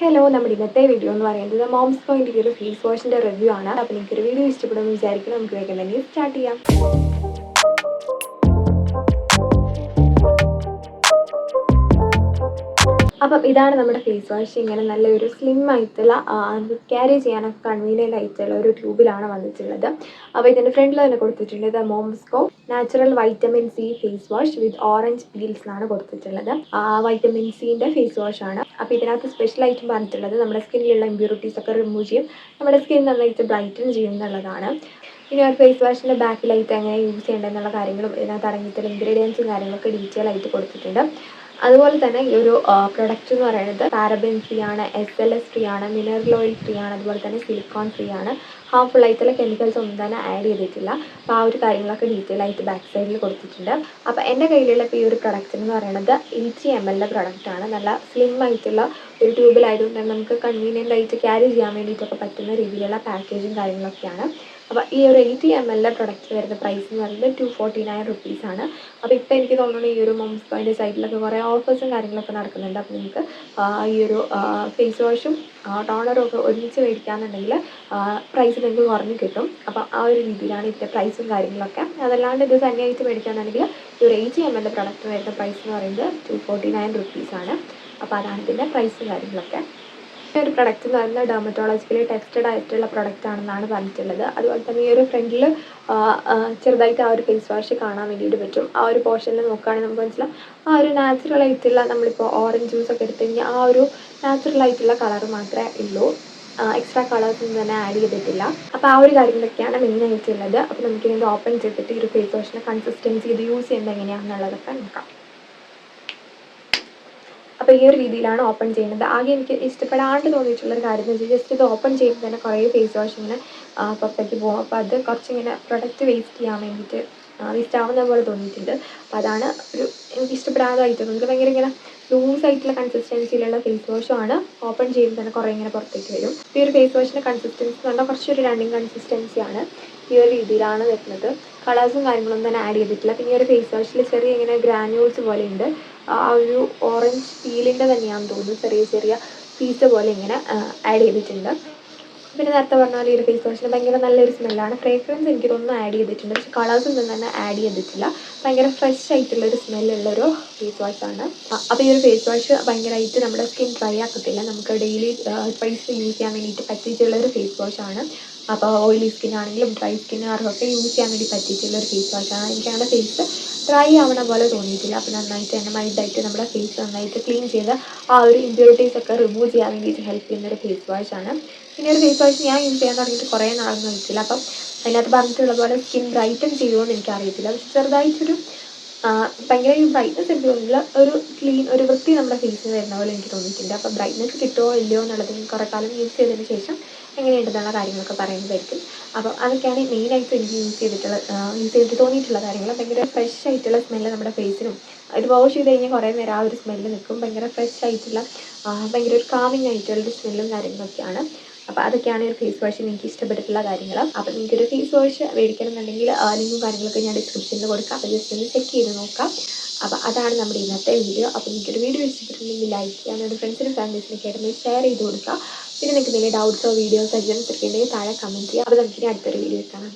Hello, നമ്മുടെ ഇന്നത്തെ video എന്ന് പറയുന്നത് മോംസ് പോയിന്റ് ഒരു ഫേസ് വാഷിൻ്റെ റിവ്യൂ ആണ്. അപ്പോൾ എനിക്കൊരു വീഡിയോ ഇഷ്ടപ്പെടുമെന്ന് വിചാരിക്കണം. നമുക്ക് വേഗം തന്നെ സ്റ്റാർട്ട് ചെയ്യാം. അപ്പം ഇതാണ് നമ്മുടെ ഫേസ് വാഷ്. ഇങ്ങനെ നല്ലൊരു സ്ലിം ആയിട്ടുള്ള ക്യാരി ചെയ്യാനൊക്കെ കൺവീനിയൻ്റ് ആയിട്ടുള്ള ഒരു ട്യൂബിലാണ് വന്നിട്ടുള്ളത്. അപ്പോൾ ഇതിൻ്റെ ഫ്രണ്ടിൽ തന്നെ കൊടുത്തിട്ടുണ്ട് the Momsco natural vitamin C face wash with orange peels എന്നാണ് കൊടുത്തിട്ടുള്ളത്. വൈറ്റമിൻ സിൻ്റെ ഫേസ് വാഷ് ആണ്. അപ്പോൾ ഇതിനകത്ത് സ്പെഷ്യലായിട്ടും പറഞ്ഞിട്ടുള്ളത് നമ്മുടെ സ്കിന്നിലുള്ള ഇമ്പ്യൂരിറ്റീസ് ഒക്കെ റിമൂവ് ചെയ്യും, നമ്മുടെ സ്കിൻ നന്നായിട്ട് ബ്രൈറ്റൻ ചെയ്യും എന്നുള്ളതാണ്. ഇനി ഒരു ഫേസ് വാഷിൻ്റെ ബാക്കിലായിട്ട് എങ്ങനെ യൂസ് ചെയ്യേണ്ടതെന്നുള്ള കാര്യങ്ങളും ഇതിനകത്ത് അടങ്ങിയിട്ടുള്ള ഇൻഗ്രീഡിയൻസും കാര്യങ്ങളൊക്കെ ഡീറ്റെയിൽ ആയിട്ട് കൊടുത്തിട്ടുണ്ട്. അതുപോലെ തന്നെ ഈ ഒരു പ്രൊഡക്റ്റ് എന്ന് പറയുന്നത് പാരബൻ ഫ്രീ ആണ്, SLS ഫ്രീ ആണ്, മിനറൽ ഓയിൽ ഫ്രീ ആണ്, അതുപോലെ തന്നെ സിലിക്കോൺ ഫ്രീ ആണ്. ഹാർംഫുൾ ആയിട്ടുള്ള കെമിക്കൽസ് ഒന്നും തന്നെ ആഡ് ചെയ്തിട്ടില്ല. അപ്പോൾ ആ ഒരു കാര്യങ്ങളൊക്കെ ഡീറ്റെയിൽ ആയിട്ട് ബാക്ക് സൈഡിൽ കൊടുത്തിട്ടുണ്ട്. അപ്പോൾ എൻ്റെ കയ്യിലുള്ള ഇപ്പോൾ ഈ ഒരു പ്രൊഡക്റ്റ് എന്ന് പറയുന്നത് 80 ml പ്രൊഡക്റ്റാണ്. നല്ല സ്ലിം ആയിട്ടുള്ള ഒരു ട്യൂബിലായതുകൊണ്ട് തന്നെ നമുക്ക് കൺവീനിയൻ്റ് ആയിട്ട് ക്യാരി ചെയ്യാൻ വേണ്ടിയിട്ടൊക്കെ പറ്റുന്ന രീതിയിലുള്ള പാക്കേജും കാര്യങ്ങളൊക്കെയാണ്. അപ്പോൾ ഈ ഒരു 80 ml പ്രൊഡക്റ്റ് വരുന്ന പ്രൈസ് എന്ന് പറയുന്നത് 249 റുപ്പീസാണ്. അപ്പോൾ ഇപ്പോൾ എനിക്ക് തോന്നുന്നു ഈ ഒരു മോംസ് പോയിൻ്റെ സൈഡിലൊക്കെ കുറേ ഓഫേഴ്സും കാര്യങ്ങളൊക്കെ നടക്കുന്നുണ്ട്. അപ്പോൾ നിങ്ങൾക്ക് ഈ ഒരു ഫേസ് വാഷും ടോണറും ഒക്കെ ഒരുമിച്ച് മേടിക്കുകയാണെന്നുണ്ടെങ്കിൽ പ്രൈസ് നിങ്ങൾക്ക് കുറഞ്ഞ് കിട്ടും. അപ്പോൾ ആ ഒരു രീതിയിലാണ് ഇതിൻ്റെ പ്രൈസും കാര്യങ്ങളൊക്കെ. അതല്ലാണ്ട് ഇത് തന്നെയായിട്ട് മേടിക്കുകയാണെന്നുണ്ടെങ്കിൽ ഈ ഒരു 80 ml പ്രൊഡക്റ്റ് വരുന്ന പ്രൈസ് എന്ന് പറയുന്നത് 249 റുപ്പീസാണ്. അപ്പോൾ അതാണ് ഇതിൻ്റെ പ്രൈസും കാര്യങ്ങളൊക്കെ. ഈ ഒരു പ്രൊഡക്റ്റ് എന്ന് പറയുന്നത് ഡെർമറ്റോളജിക്കലി ടെസ്റ്റഡ് ആയിട്ടുള്ള പ്രൊഡക്റ്റ് ആണെന്നാണ് പറഞ്ഞിട്ടുള്ളത്. അതുപോലെ തന്നെ ഈ ഒരു ഫ്രണ്ടിൽ ചെറുതായിട്ട് ആ ഒരു ഫേസ് വാഷ് കാണാൻ വേണ്ടിയിട്ട് പറ്റും. ആ ഒരു പോർഷനിൽ നോക്കുകയാണെങ്കിൽ നമുക്ക് മനസ്സിലാവും ആ ഒരു നാച്ചുറൽ ആയിട്ടുള്ള നമ്മളിപ്പോൾ ഓറഞ്ച് ജ്യൂസൊക്കെ എടുത്തു കഴിഞ്ഞാൽ ആ ഒരു നാച്ചുറൽ ആയിട്ടുള്ള കളർ മാത്രമേ ഉള്ളൂ. എക്സ്ട്രാ കളേഴ്സൊന്നും തന്നെ ആഡ് ചെയ്തിട്ടില്ല. അപ്പോൾ ആ ഒരു കാര്യങ്ങളൊക്കെയാണ് മെയിനായിട്ടുള്ളത്. അപ്പോൾ നമുക്കിതിൻ്റെ ഓപ്പൺ ചെയ്തിട്ട് ഈ ഒരു ഫേസ് വാഷിൻ്റെ കൺസിസ്റ്റൻസി ഇത് യൂസ് ചെയ്യുന്നത് എങ്ങനെയാണെന്നുള്ളതൊക്കെ നോക്കാം. അപ്പോൾ ഈ ഒരു രീതിയിലാണ് ഓപ്പൺ ചെയ്യുന്നത്. ആകെ എനിക്ക് ഇഷ്ടപ്പെടാണ്ട് തോന്നിയിട്ടുള്ളൊരു കാര്യം എന്ന് വെച്ചാൽ ജസ്റ്റ് ഇത് ഓപ്പൺ ചെയ്യുമ്പോൾ തന്നെ കുറേ ഫേസ് വാഷ് ഇങ്ങനെ പുറത്തേക്ക് പോകും. അപ്പോൾ അത് കുറച്ചിങ്ങനെ പ്രൊഡക്റ്റ് വേസ്റ്റ് ചെയ്യാൻ വേണ്ടിയിട്ട് വേസ്റ്റ് ആവുന്ന പോലെ തോന്നിയിട്ടുണ്ട്. അപ്പോൾ അതാണ് ഒരു എനിക്ക് ഇഷ്ടപ്പെടാതായിട്ട് തോന്നുന്നത്. ഭയങ്കര ഇങ്ങനെ ലൂസായിട്ടുള്ള കൺസിസ്റ്റൻസിയിലുള്ള ഫേസ് വാഷുമാണ്. ഓപ്പൺ ചെയ്യുമ്പോൾ തന്നെ കുറേ ഇങ്ങനെ പുറത്തേക്ക് വരും. ഈ ഒരു ഫേസ് വാഷിൻ്റെ കൺസിസ്റ്റൻസി എന്ന് പറഞ്ഞാൽ കുറച്ചൊരു രണ്ടിങ് കൺസിസ്റ്റൻസിയാണ്. ഈ ഒരു രീതിയിലാണ് വരുന്നത്. കളേഴ്സും കാര്യങ്ങളൊന്നും തന്നെ ആഡ് ചെയ്തിട്ടില്ല. പിന്നെ ഈ ഒരു ഫേസ് വാഷിൽ ചെറിയ ഇങ്ങനെ ഗ്രാനുൾസ് പോലെ ഉണ്ട്. ആ ഒരു ഓറഞ്ച് പീലിൻ്റെ തന്നെയാണെന്ന് തോന്നുന്നു. ചെറിയ ചെറിയ പീസ് പോലെ ഇങ്ങനെ ആഡ് ചെയ്തിട്ടുണ്ട്. പിന്നെ നേരത്തെ പറഞ്ഞ പോലെ ഈ ഒരു ഫേസ് വാഷിന് ഭയങ്കര നല്ലൊരു സ്മെല്ലാണ്. ഫ്രേഗ്രൻസ് എനിക്ക് തോന്നുന്നു ആഡ് ചെയ്തിട്ടുണ്ട്, പക്ഷേ കളേഴ്സൊന്നും തന്നെ ആഡ് ചെയ്തിട്ടില്ല. ഭയങ്കര ഫ്രഷ് ആയിട്ടുള്ളൊരു സ്മെല്ലുള്ളൊരു ഫേസ് വാഷാണ്. അപ്പോൾ ഈ ഒരു ഫേസ് വാഷ് ഭയങ്കരമായിട്ട് നമ്മുടെ സ്കിൻ ഡ്രൈ ആക്കത്തില്ല. നമുക്ക് ഡെയിലി ട്വൈസ് യൂസ് ചെയ്യാൻ വേണ്ടിയിട്ട് പറ്റിയിട്ടുള്ളൊരു ഫേസ് വാഷാണ്. അപ്പോൾ ഓയിലി സ്കിന്നാണെങ്കിലും ഡ്രൈ സ്കിന്നാർക്കൊക്കെ യൂസ് ചെയ്യാൻ വേണ്ടി പറ്റിയിട്ടുള്ളൊരു ഫേസ് വാഷാണ്. എനിക്കങ്ങനെ ഫേസ് ഡ്രൈ ആവണ പോലെ തോന്നിയിട്ടില്ല. അപ്പോൾ നന്നായിട്ട് തന്നെ മൈൽഡായിട്ട് നമ്മുടെ ഫേസ് നന്നായിട്ട് ക്ലീൻ ചെയ്ത് ആ ഒരു ഇമ്പ്യൂരിറ്റീസ് ഒക്കെ റിമൂവ് ചെയ്യാൻ വേണ്ടിയിട്ട് ഹെൽപ്പ് ചെയ്യുന്നൊരു ഫേസ് വാഷാണ്. പിന്നെ ഒരു ഫേസ് വാഷ് ഞാൻ യൂസ് ചെയ്യാൻ തുടങ്ങിയിട്ട് കുറേ നാളൊന്നും ആയിട്ടില്ല. അപ്പം അതിനകത്ത് പറഞ്ഞിട്ടുള്ള പോലെ സ്കിൻ ബ്രൈറ്റൻ ചെയ്യുമോ എന്ന് എനിക്കറിയത്തില്ല. പക്ഷെ ചെറുതായിട്ടൊരു ഭയങ്കര ബ്രൈറ്റ്നസ് എനിക്ക് തോന്നുന്നില്ല. ഒരു വൃത്തി നമ്മുടെ ഫേസിന് വരുന്ന പോലെ എനിക്ക് തോന്നിയിട്ടുണ്ട്. അപ്പം ബ്രൈറ്റ്നസ് കിട്ടുമോ ഇല്ലയോ എന്നുള്ളത് കുറേ കാലം യൂസ് ചെയ്തതിന് ശേഷം എങ്ങനെയുണ്ടെന്നുള്ള കാര്യങ്ങളൊക്കെ പറയുന്നതായിരിക്കും. അപ്പം അതൊക്കെയാണ് മെയിനായിട്ട് എനിക്ക് യൂസ് ചെയ്തിട്ട് തോന്നിയിട്ടുള്ള കാര്യങ്ങൾ. ഭയങ്കര ഫ്രഷ് ആയിട്ടുള്ള സ്മെല്ല് നമ്മുടെ ഫേസിനും ഒരു വാഷ് ചെയ്ത് കഴിഞ്ഞാൽ കുറേ നേരം ആ ഒരു സ്മെല്ല് നിൽക്കും. ഭയങ്കര ഫ്രഷ് ആയിട്ടുള്ള ഭയങ്കര ഒരു കാമിങ് ആയിട്ടുള്ളൊരു സ്മെല്ലും കാര്യങ്ങളൊക്കെയാണ്. അപ്പോൾ അതൊക്കെയാണ് ഒരു ഫേസ് വാഷിന് എനിക്ക് ഇഷ്ടപ്പെട്ടിട്ടുള്ള കാര്യങ്ങൾ. അപ്പോൾ നിങ്ങൾക്കൊരു ഫേസ് വാഷ് മേടിക്കണം എന്നുണ്ടെങ്കിൽ ലിങ്കും കാര്യങ്ങളൊക്കെ ഞാൻ ഡിസ്ക്രിപ്ഷനിൽ കൊടുക്കാം. അപ്പോൾ ജസ്റ്റ് ഒന്ന് ചെക്ക് ചെയ്ത് നോക്കാം. അപ്പോൾ അതാണ് നമ്മുടെ ഇന്നത്തെ വീഡിയോ. അപ്പോൾ നിങ്ങൾക്കൊരു വീഡിയോ ഇഷ്ടപ്പെട്ടിട്ടുണ്ടെങ്കിൽ ലൈക്ക് ചെയ്യാൻ, നിങ്ങളുടെ ഫ്രണ്ട്സിനും ഫാമിലീസിനൊക്കെ ആയിട്ട് ഷെയർ ചെയ്ത് കൊടുക്കുക. പിന്നെ നിങ്ങൾക്ക് എന്തെങ്കിലും ഡൗട്ട്സോ വീഡിയോസോ സജഷൻസ് ഒക്കെ ഉണ്ടെങ്കിൽ താഴെ കമൻറ്റ് ചെയ്യുക. അപ്പോൾ നമുക്കിനി അടുത്തൊരു വീഡിയോ കാണാം.